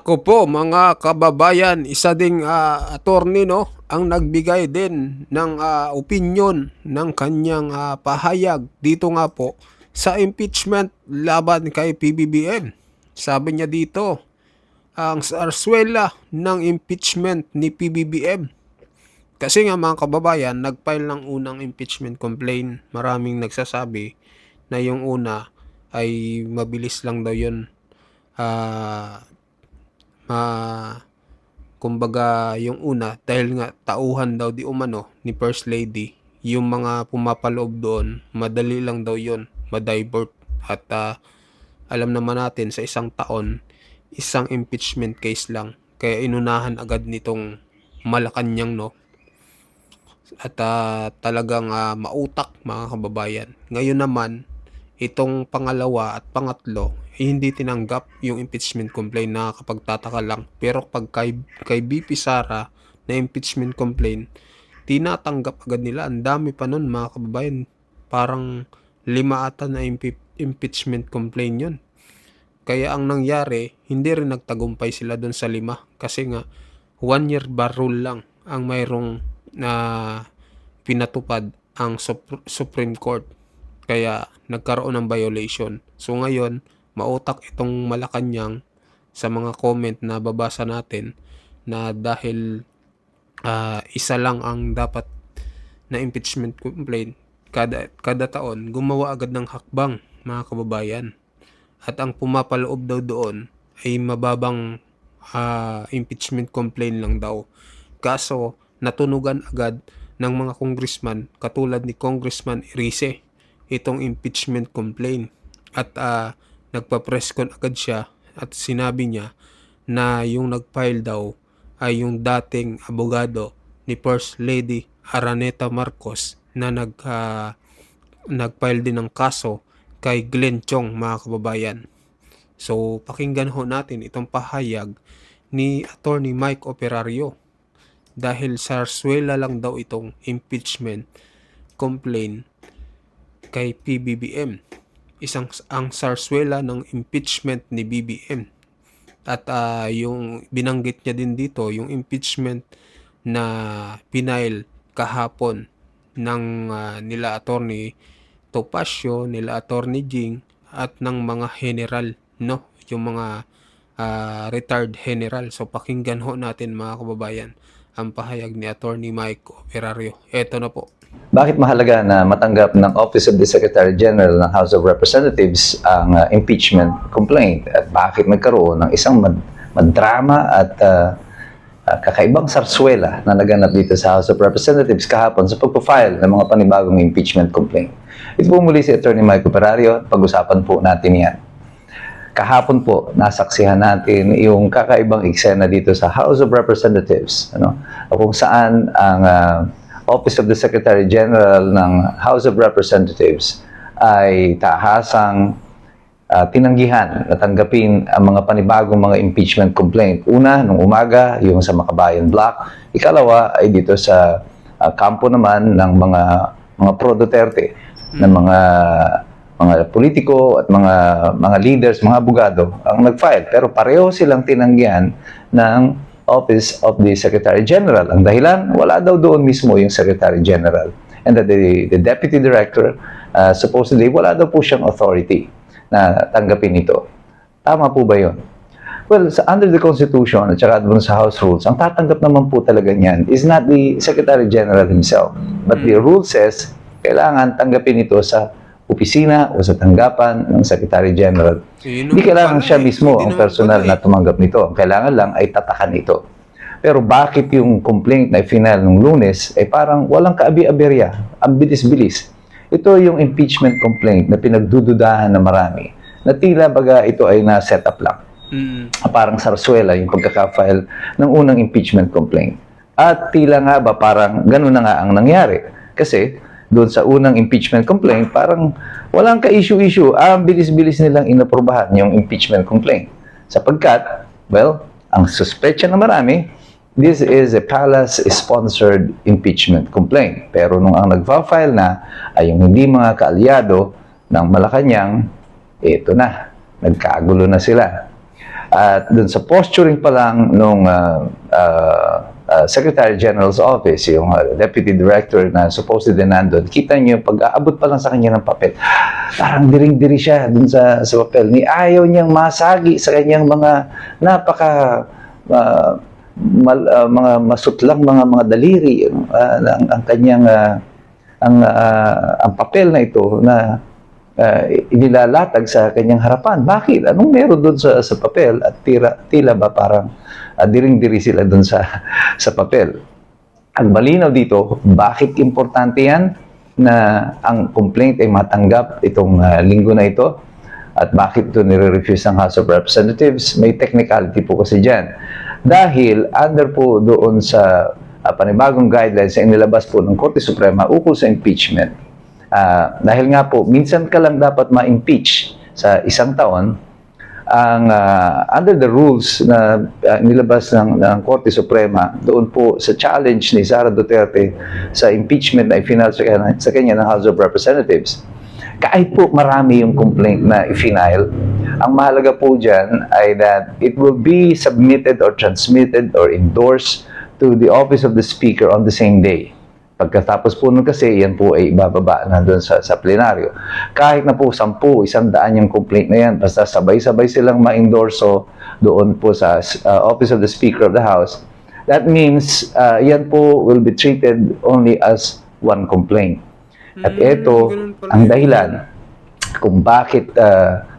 Nako po mga kababayan, isa ding attorney no ang nagbigay din ng opinyon ng kanyang pahayag dito nga po sa impeachment laban kay PBBM. Sabi niya dito, ang sarswela ng impeachment ni PBBM. Kasi nga mga kababayan, nag-file ng unang impeachment complaint. Maraming nagsasabi na yung una ay mabilis lang daw yun. Kumbaga yung una dahil nga tauhan daw di umano ni First Lady, yung mga pumapaloob doon madali lang daw yon ma-divert at alam naman natin sa isang taon isang impeachment case lang, kaya inunahan agad nitong Malacanang no at talagang mautak mga kababayan. Ngayon naman itong pangalawa at pangatlo hindi tinanggap yung impeachment complaint. Nakakapagtataka lang, pero pag kay BP Sara na impeachment complaint tinatanggap agad nila. Ang dami pa nun mga kababayan, parang 5 ata na impeachment complaint yun. Kaya ang nangyari, hindi rin nagtagumpay sila dun sa 5 kasi nga 1 year bar rule lang ang mayroong pinatupad ang Supreme Court, kaya nagkaroon ng violation. So ngayon mautak itong Malacanang sa mga comment na babasa natin na dahil isa lang ang dapat na impeachment complaint kada taon, gumawa agad ng hakbang mga kababayan. At ang pumapaloob daw doon ay mababang impeachment complaint lang daw. Kaso natunugan agad ng mga congressman katulad ni Congressman Erice itong impeachment complaint at nagpa-press con agad siya at sinabi niya na yung nag-file daw ay yung dating abogado ni First Lady Araneta Marcos na nag-file din ng kaso kay Glenn Chong mga kababayan. So pakinggan ho natin itong pahayag ni Attorney Mike Operario dahil sarswela lang daw itong impeachment complaint kay PBBM. Ang sarswela ng impeachment ni BBM. At yung binanggit niya din dito, yung impeachment na pinail kahapon ng nila Attorney Topacio, nila Attorney Jing at ng mga general, no? Yung mga retired general. So pakinggan ho natin mga kababayan ang pahayag ni Attorney Mike Operario. Eto na po. Bakit mahalaga na matanggap ng Office of the Secretary General ng House of Representatives ang impeachment complaint? At bakit nagkaroon ng isang madrama at kakaibang sarswela na naganap dito sa House of Representatives kahapon sa pagpafile ng mga panibagong impeachment complaint? Ito po muli si Attorney Mike Operario. Pag-usapan po natin yan. Kahapon po, nasaksihan natin yung kakaibang eksena dito sa House of Representatives, kung saan ang Office of the Secretary General ng House of Representatives ay tahasang tinanggihan na tanggapin ang mga panibagong mga impeachment complaint. Una, nung umaga, yung sa Makabayan Block. Ikalawa ay dito sa kampo naman ng mga pro-Duterte, ng mga politiko at mga leaders, mga abogado ang nag-file. Pero pareho silang tinanggihan ng Office of the Secretary General. Ang dahilan, wala daw doon mismo yung Secretary General. And that the Deputy Director, supposedly, wala daw po siyang authority na tanggapin ito. Tama po ba yun? Well, under the Constitution at saka dun sa House Rules, ang tatanggap naman po talaga niyan is not the Secretary General himself. But the rule says, kailangan tanggapin ito sa opisina o sa tanggapan ng Secretary General. Hindi kailangan siya mismo ang personal na tumanggap nito. Ang kailangan lang ay tatakan ito. Pero bakit yung complaint na final nung Lunes ay parang walang kaabi-aberya, ang bilis-bilis? Ito yung impeachment complaint na pinagdududahan na marami, na tila baga ito ay na-set up lang. Parang sarswela yung pagkaka-file ng unang impeachment complaint. At tila nga ba parang ganun na nga ang nangyari. Kasi doon sa unang impeachment complaint, parang walang ka-issue-issue. Ang bilis-bilis nilang inaprubahan yung impeachment complaint. Sapagkat, well, ang suspetsya na marami, this is a palace-sponsored impeachment complaint. Pero nung ang nagfa-file na ay yung hindi mga kaalyado ng Malacanang, ito na, nagkagulo na sila. At dun sa posturing pa lang nung Secretary General's Office, yung Deputy Director na supposedly nandun, kita niyo pag-aabot pa lang sa kanya ng papel, parang diring-diri siya dun sa papel. Ayaw niyang masagi sa kanyang mga napaka mga masutlang mga daliri ang kanyang ang papel na ito na inilalatag sa kanyang harapan. Bakit? Anong meron doon sa papel? At tila ba parang diring-diri sila doon sa papel. Ang malinaw dito, bakit importante yan na ang complaint ay matanggap itong linggo na ito? At bakit ito nire-refuse ng House of Representatives? May technicality po kasi dyan. Dahil under po doon sa panibagong guidelines na inilabas po ng Korte Suprema ukol sa impeachment, dahil nga po, minsan ka lang dapat ma-impeach sa isang taon, ang under the rules na nilabas ng Korte Suprema, doon po sa challenge ni Sara Duterte sa impeachment na i-final sa kanya ng House of Representatives, kahit po marami yung complaint na i-final, ang mahalaga po dyan ay that it will be submitted or transmitted or endorsed to the office of the Speaker on the same day. Pagkatapos po nun kasi, yan po ay ibababa na doon sa plenaryo. Kahit na po 10, 100 yung complaint na yan, basta sabay-sabay silang ma-endorso doon po sa office of the Speaker of the House, that means yan po will be treated only as one complaint. At ito ang dahilan kung bakit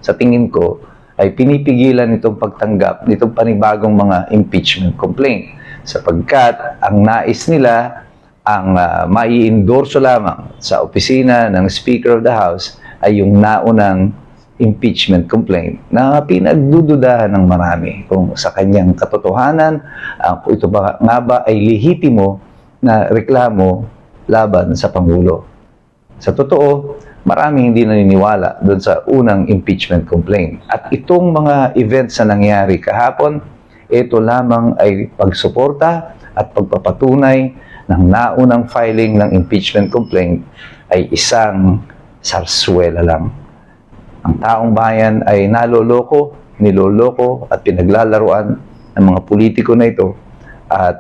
sa tingin ko ay pinipigilan itong pagtanggap nitong panibagong mga impeachment complaint. Sapagkat ang nais nila ang mai-endorso lamang sa opisina ng Speaker of the House ay yung naunang impeachment complaint na pinagdududahan ng marami kung sa kanyang katotohanan, kung ito ba nga ba ay lehitimo na reklamo laban sa Pangulo. Sa totoo, maraming hindi naniniwala doon sa unang impeachment complaint. At itong mga events na nangyari kahapon, ito lamang ay pagsuporta at pagpapatunay ng naunang filing ng impeachment complaint ay isang sarswela lang. Ang taong bayan ay naloloko, niloloko at pinaglalaruan ng mga politiko na ito. At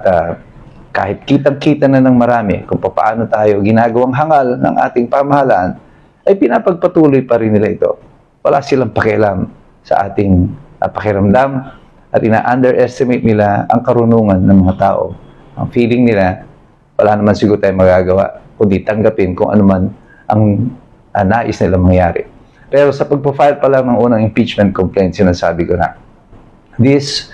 kahit kitang-kita na ng marami kung paano tayo ginagawang hangal ng ating pamahalaan, ay pinapagpatuloy pa rin nila ito. Wala silang pakialam sa ating pakiramdam at ina-underestimate nila ang karunungan ng mga tao. Ang feeling nila, wala naman siguro tayong magagawa kundi tanggapin kung ano man ang nais nila mangyari. Pero sa pagpo-file pa lang ng unang impeachment complaint, sinasabi ko na, this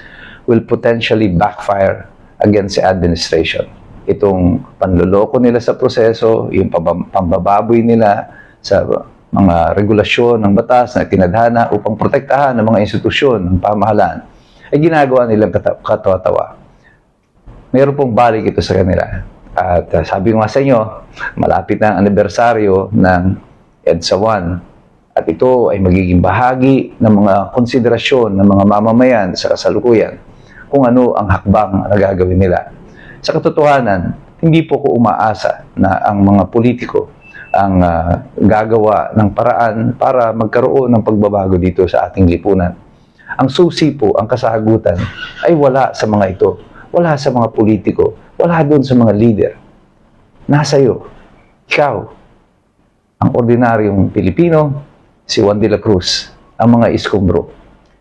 will potentially backfire against the administration. Itong panloloko nila sa proseso, yung pambababoy nila sa mga regulasyon ng batas na tinadhana upang protektahan ng mga institusyon ng pamahalaan, ay ginagawa nilang katawa-tawa. Meron pong balik ito sa kanila. At sabi ko nga sa inyo, malapit na ang anibersaryo ng EDSA 1. At ito ay magiging bahagi ng mga konsiderasyon ng mga mamamayan sa kasalukuyan kung ano ang hakbang na gagawin nila. Sa katotohanan, hindi po ko umaasa na ang mga politiko ang gagawa ng paraan para magkaroon ng pagbabago dito sa ating lipunan. Ang susi po, ang kasagutan ay wala sa mga ito. Wala sa mga politiko. Wala doon sa mga leader. Nasa iyo. Ikaw. Ang ordinaryong Pilipino, si Juan de la Cruz, ang mga iskombro.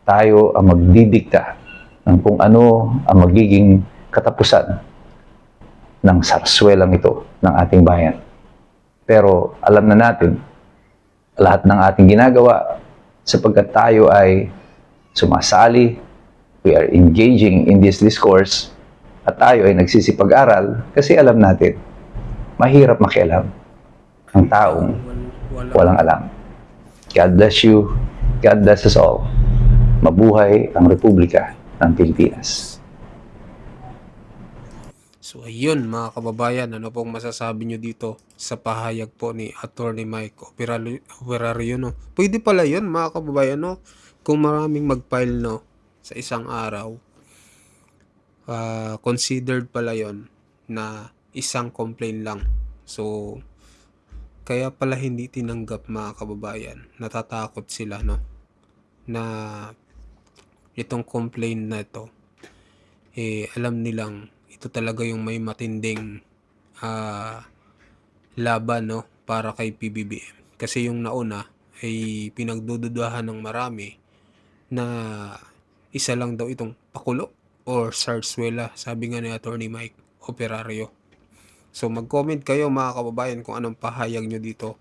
Tayo ang magdidikta ng kung ano ang magiging katapusan ng sarswelang ito ng ating bayan. Pero alam na natin, lahat ng ating ginagawa sapagkat tayo ay sumasali, we are engaging in this discourse, at tayo ay nagsisipag-aral kasi alam natin, mahirap makialam ang taong walang alam. God bless you. God bless us all. Mabuhay ang Republika ng Pilipinas. So ayun mga kababayan, ano pong masasabi nyo dito sa pahayag po ni Attorney Mike Operario, no? Pwede pala yun mga kababayan, no? Kung maraming mag-file, no, sa isang araw, considered pala yon na isang complaint lang. So kaya pala hindi tinanggap mga kababayan, natatakot sila, no, na itong complaint na ito, alam nilang ito talaga yung may matinding laban, no, para kay PBBM. Kasi yung nauna ay pinagdududahan ng marami na isa lang daw itong pakulo or sarsuela, sabi nga ni Attorney Mike Operario. So mag-comment kayo mga kababayan kung anong pahayag nyo dito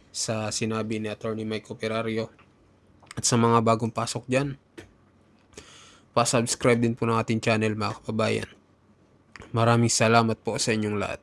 sa sinabi ni Attorney Mike Operario. At sa mga bagong pasok dyan, pa-subscribe din po ng ating channel mga kababayan. Maraming salamat po sa inyong lahat.